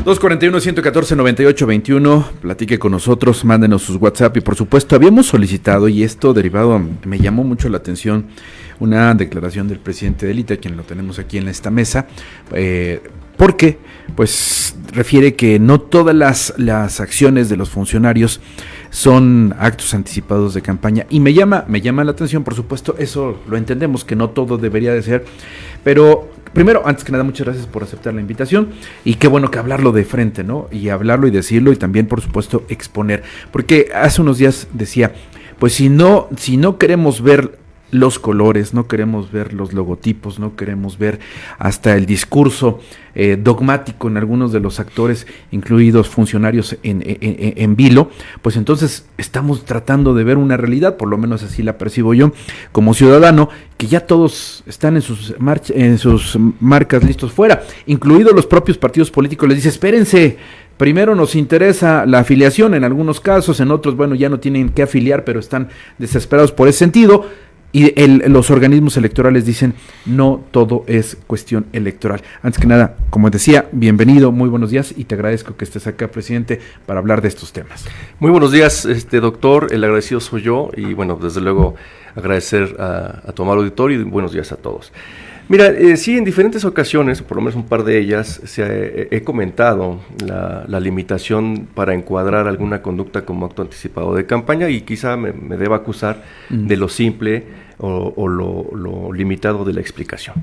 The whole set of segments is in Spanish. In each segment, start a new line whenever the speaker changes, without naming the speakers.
241-114-98-21, platique con nosotros, mándenos sus WhatsApp y por supuesto habíamos solicitado, y esto derivado, me llamó mucho la atención, una declaración del presidente del ITA, quien lo tenemos aquí en esta mesa, porque pues refiere que no todas las acciones de los funcionarios son actos anticipados de campaña, y me llama la atención, por supuesto, eso lo entendemos, que no todo debería de ser, pero primero, antes que nada, muchas gracias por aceptar la invitación, y qué bueno que hablarlo de frente, ¿no? Y hablarlo y decirlo, y también, por supuesto, exponer, porque hace unos días decía, pues si no queremos ver los colores, no queremos ver los logotipos, no queremos ver hasta el discurso dogmático en algunos de los actores, incluidos funcionarios en vilo, pues entonces estamos tratando de ver una realidad, por lo menos así la percibo yo, como ciudadano, que ya todos están en sus marcas listos fuera, incluidos los propios partidos políticos. Les dice, espérense, primero nos interesa la afiliación en algunos casos, en otros, bueno, ya no tienen que afiliar, pero están desesperados por ese sentido. Y los organismos electorales dicen, no todo es cuestión electoral. Antes que nada, como decía, bienvenido, muy buenos días, y te agradezco que estés acá, presidente, para hablar de estos temas.
Muy buenos días, doctor, el agradecido soy yo, y bueno, desde luego agradecer a tu amable auditorio, y buenos días a todos. Mira, sí, en diferentes ocasiones, por lo menos un par de ellas, he comentado la limitación para encuadrar alguna conducta como acto anticipado de campaña, y quizá me deba acusar de lo simple o lo limitado de la explicación.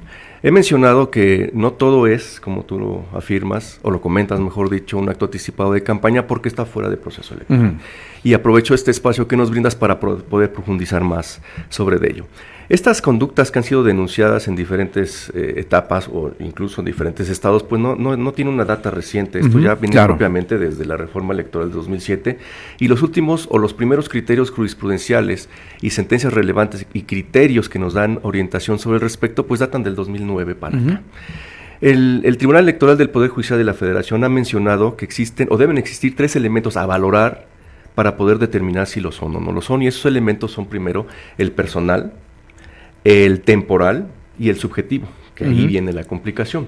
He mencionado que no todo es, como tú lo afirmas, o lo comentas, mejor dicho, un acto anticipado de campaña porque está fuera de proceso electoral. Y aprovecho este espacio que nos brindas para poder profundizar más sobre ello. Estas conductas que han sido denunciadas en diferentes etapas o incluso en diferentes estados, pues no tiene una data reciente. Esto ya viene propiamente desde la reforma electoral de 2007, y los últimos o los primeros criterios jurisprudenciales y sentencias relevantes y criterios que nos dan orientación sobre el respecto, pues datan del 2009 para acá. El Tribunal Electoral del Poder Judicial de la Federación ha mencionado que existen o deben existir 3 elementos a valorar para poder determinar si lo son o no lo son, y esos elementos son primero el personal, el temporal y el subjetivo, que ahí viene la complicación.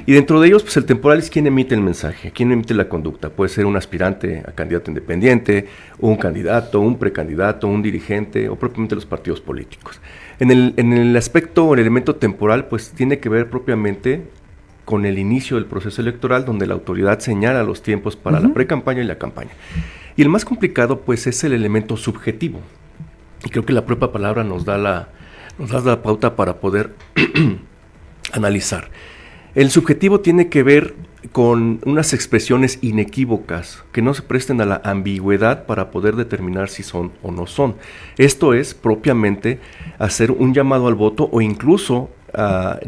Y dentro de ellos, pues el temporal es quien emite el mensaje, quien emite la conducta. Puede ser un aspirante a candidato independiente, un candidato, un precandidato, un dirigente o propiamente los partidos políticos. En el aspecto o el elemento temporal, pues tiene que ver propiamente con el inicio del proceso electoral, donde la autoridad señala los tiempos para la precampaña y la campaña. Y el más complicado, pues, es el elemento subjetivo. Y creo que la propia palabra nos da la pauta para poder analizar. El subjetivo tiene que ver con unas expresiones inequívocas que no se presten a la ambigüedad para poder determinar si son o no son. Esto es propiamente hacer un llamado al voto o incluso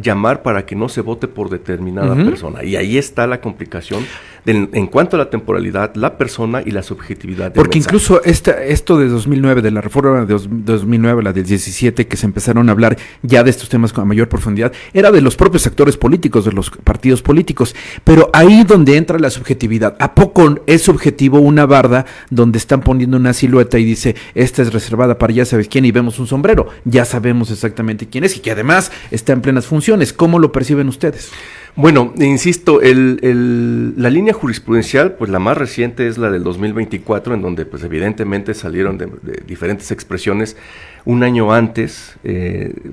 llamar para que no se vote por determinada persona. Y ahí está la complicación en cuanto a la temporalidad, la persona y la subjetividad del
Porque
mensaje.
incluso esto de 2009, de la reforma de 2009, la del 17, que se empezaron a hablar ya de estos temas con mayor profundidad, era de los propios actores políticos, de los partidos políticos. Pero ahí donde entra la subjetividad, ¿a poco es subjetivo una barda donde están poniendo una silueta y dice, esta es reservada para ya sabes quién, y vemos un sombrero? Ya sabemos exactamente quién es, y que además está en plenas funciones. ¿Cómo lo perciben ustedes?
Bueno, insisto, la línea jurisprudencial, pues la más reciente es la del 2024, en donde pues evidentemente salieron de diferentes expresiones un año antes,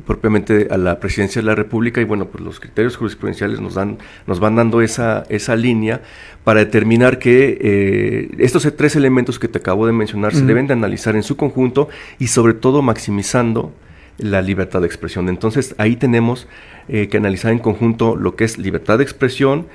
propiamente a la presidencia de la República, y bueno, pues los criterios jurisprudenciales nos van dando esa línea para determinar que estos 3 elementos que te acabo de mencionar se deben de analizar en su conjunto y sobre todo maximizando la libertad de expresión. Entonces ahí tenemos que analizar en conjunto lo que es libertad de expresión,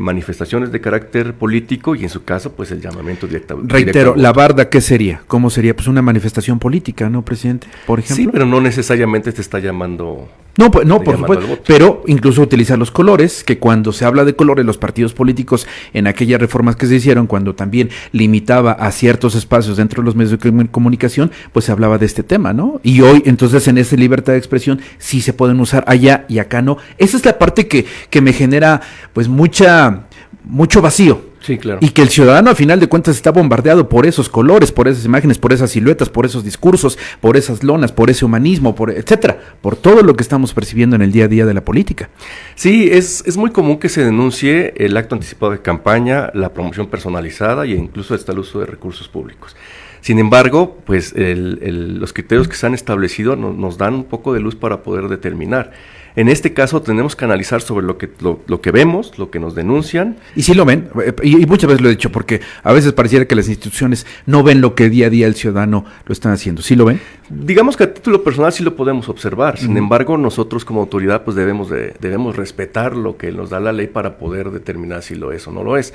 manifestaciones de carácter político y en su caso pues el llamamiento directo.
Reitero, la barda, ¿qué sería? ¿Cómo sería? Pues una manifestación política, ¿no, presidente? Por ejemplo.
Sí, pero no necesariamente te está llamando.
No, por supuesto, pero incluso utilizar los colores, que cuando se habla de colores, los partidos políticos en aquellas reformas que se hicieron, cuando también limitaba a ciertos espacios dentro de los medios de comunicación, pues se hablaba de este tema, ¿no? Y hoy, entonces, en esa libertad de expresión, sí se pueden usar allá y acá no. Esa es la parte que me genera, pues, mucho vacío.
Sí, claro.
Y que el ciudadano, a final de cuentas, está bombardeado por esos colores, por esas imágenes, por esas siluetas, por esos discursos, por esas lonas, por ese humanismo, etcétera, por todo lo que estamos percibiendo en el día a día de la política.
Sí, es muy común que se denuncie el acto anticipado de campaña, la promoción personalizada e incluso hasta el uso de recursos públicos. Sin embargo, pues los criterios que se han establecido nos dan un poco de luz para poder determinar. En este caso tenemos que analizar sobre lo que vemos, lo que nos denuncian.
Y sí lo ven, y muchas veces lo he dicho, porque a veces pareciera que las instituciones no ven lo que día a día el ciudadano lo están haciendo. ¿Sí lo ven?
Digamos que a título personal sí lo podemos observar. Sin embargo, nosotros como autoridad pues debemos respetar lo que nos da la ley para poder determinar si lo es o no lo es.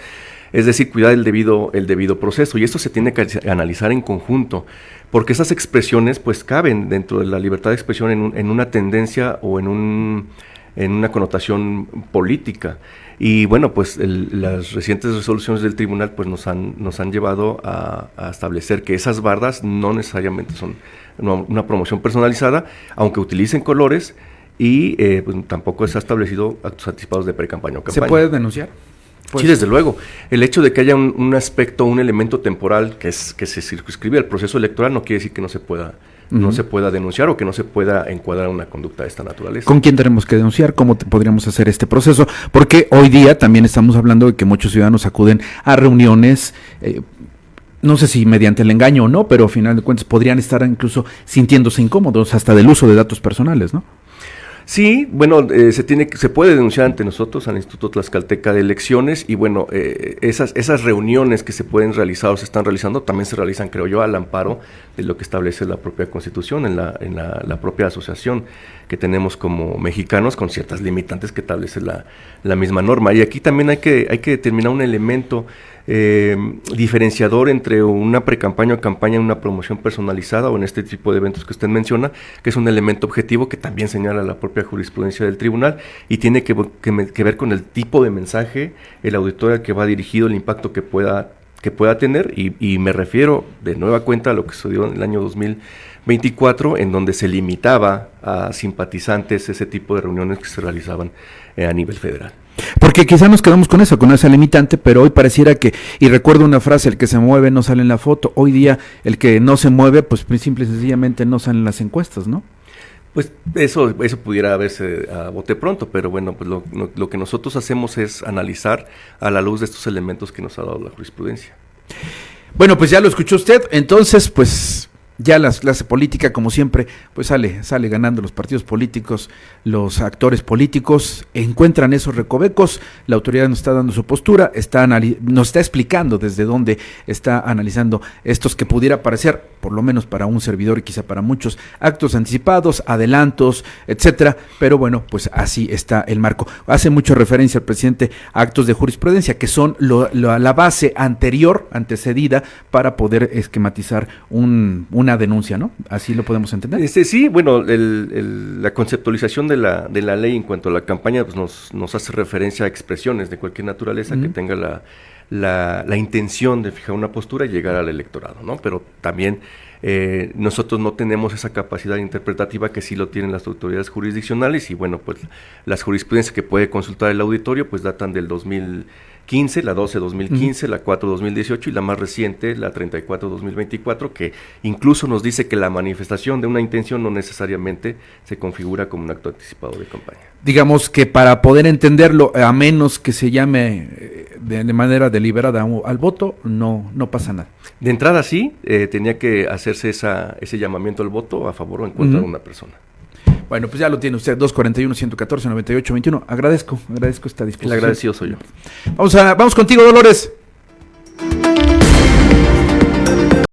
Es decir, cuidar el debido proceso. Y esto se tiene que analizar en conjunto, porque esas expresiones pues caben dentro de la libertad de expresión en una tendencia o en una connotación política. Y bueno, pues las recientes resoluciones del tribunal pues nos han llevado a establecer que esas bardas no necesariamente son una promoción personalizada, aunque utilicen colores, y pues tampoco se ha establecido actos anticipados de pre-campaña o campaña.
¿Se puede denunciar?
Pues, sí, desde luego. El hecho de que haya un aspecto, un elemento temporal que se circunscribe al proceso electoral no quiere decir que no se pueda denunciar o que no se pueda encuadrar una conducta de esta naturaleza.
¿Con quién tenemos que denunciar? ¿Cómo podríamos hacer este proceso? Porque hoy día también estamos hablando de que muchos ciudadanos acuden a reuniones, no sé si mediante el engaño o no, pero al final de cuentas podrían estar incluso sintiéndose incómodos hasta del uso de datos personales, ¿no?
Sí, bueno, se puede denunciar ante nosotros, al Instituto Tlaxcalteca de Elecciones, y bueno, esas reuniones que se pueden realizar o se están realizando también se realizan, creo yo, al amparo de lo que establece la propia Constitución, en la propia asociación que tenemos como mexicanos, con ciertas limitantes que establece la misma norma. Y aquí también hay que determinar un elemento diferenciador entre una precampaña o campaña, una promoción personalizada o en este tipo de eventos que usted menciona, que es un elemento objetivo que también señala la propia jurisprudencia del tribunal y tiene que ver con el tipo de mensaje, el auditorio al que va dirigido, el impacto que pueda tener, y me refiero de nueva cuenta a lo que sucedió en el año 2024, en donde se limitaba a simpatizantes ese tipo de reuniones que se realizaban a nivel federal.
Porque quizá nos quedamos con esa limitante, pero hoy pareciera que, y recuerdo una frase, el que se mueve no sale en la foto. Hoy día el que no se mueve, pues simple y sencillamente no sale en las encuestas, ¿no?
Pues eso pudiera verse a bote pronto, pero bueno, pues lo que nosotros hacemos es analizar a la luz de estos elementos que nos ha dado la jurisprudencia.
Bueno, pues ya lo escuchó usted, entonces pues ya la clase política, como siempre, pues sale ganando los partidos políticos, los actores políticos, encuentran esos recovecos, la autoridad nos está dando su postura, nos está explicando desde dónde está analizando estos que pudiera parecer, por lo menos para un servidor y quizá para muchos, actos anticipados, adelantos, etcétera, pero bueno, pues así está el marco. Hace mucho referencia el presidente a actos de jurisprudencia, que son la base antecedida para poder esquematizar una denuncia, ¿no? Así lo podemos entender.
Sí, bueno, la conceptualización de la ley en cuanto a la campaña pues nos hace referencia a expresiones de cualquier naturaleza que tenga la intención de fijar una postura y llegar al electorado, ¿no? Pero también nosotros no tenemos esa capacidad interpretativa que sí lo tienen las autoridades jurisdiccionales, y bueno, pues las jurisprudencias que puede consultar el auditorio pues datan del 2015, la 12-2015, la 4-2018 y la más reciente, la 34-2024, que incluso nos dice que la manifestación de una intención no necesariamente se configura como un acto anticipado de campaña.
Digamos que para poder entenderlo, a menos que se llame de manera deliberada al voto, no pasa nada.
De entrada sí, tenía que hacerse ese llamamiento al voto a favor o en contra de una persona.
Bueno, pues ya lo tiene usted, 241-114-98-21. Agradezco esta disposición.
El agradecido soy yo.
Vamos contigo, Dolores.